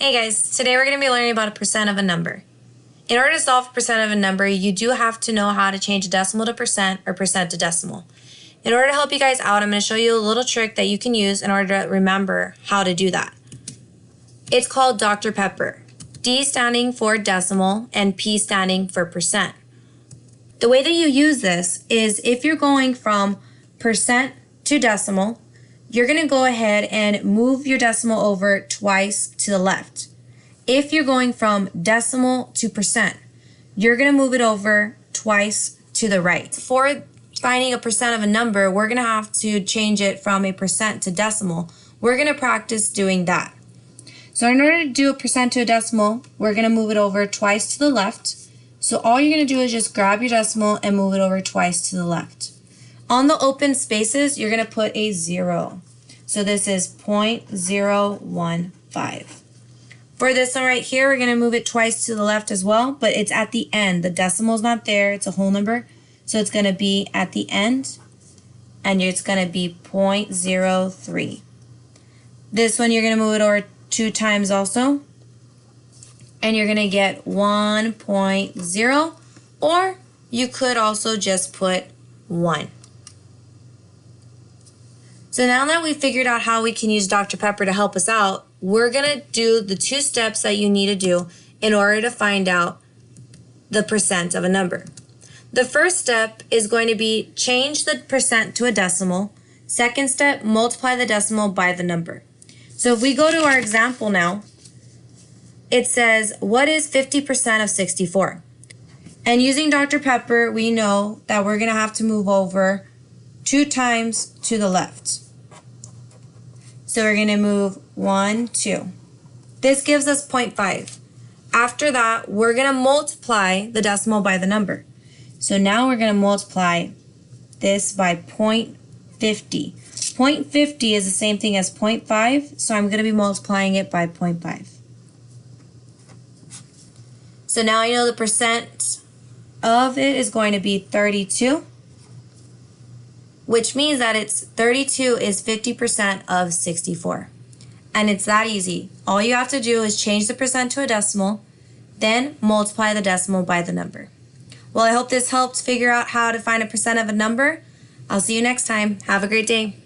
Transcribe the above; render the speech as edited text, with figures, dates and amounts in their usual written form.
Hey guys, today we're going to be learning about a percent of a number. In order to solve a percent of a number, you do have to know how to change a decimal to percent or percent to decimal. In order to help you guys out, I'm going to show you a little trick that you can use in order to remember how to do that. It's called Dr. Pepper. D standing for decimal and P standing for percent. The way that you use this is if you're going from percent to decimal, you're going to go ahead and move your decimal over twice to the left. If you're going from decimal to percent, you're going to move it over twice to the right. For finding a percent of a number, we're going to have to change it from a percent to decimal. We're going to practice doing that. So in order to do a percent to a decimal, we're going to move it over twice to the left. So all you're going to do is just grab your decimal and move it over twice to the left. On the open spaces, you're going to put a 0. So this is 0.015. For this one right here, we're going to move it twice to the left as well, but it's at the end. The decimal's not there. It's a whole number. So it's going to be at the end, and it's going to be 0.03. This one, you're going to move it over 2 times also, and you're going to get 1.0, or you could also just put 1. So now that we've figured out how we can use Dr. Pepper to help us out, we're going to do the 2 steps that you need to do in order to find out the percent of a number. The first step is going to be change the percent to a decimal. Second step, multiply the decimal by the number. So if we go to our example now, it says, what is 50% of 64? And using Dr. Pepper, we know that we're going to have to move over 2 times to the left. So we're going to move 1, 2. This gives us 0.5. After that, we're going to multiply the decimal by the number. So now we're going to multiply this by 0.50. 0.50 is the same thing as 0.5, so I'm going to be multiplying it by 0.5. So now I know the percent of it is going to be 32. Which means that it's 32 is 50% of 64. And it's that easy. All you have to do is change the percent to a decimal, then multiply the decimal by the number. Well, I hope this helped figure out how to find a percent of a number. I'll see you next time. Have a great day.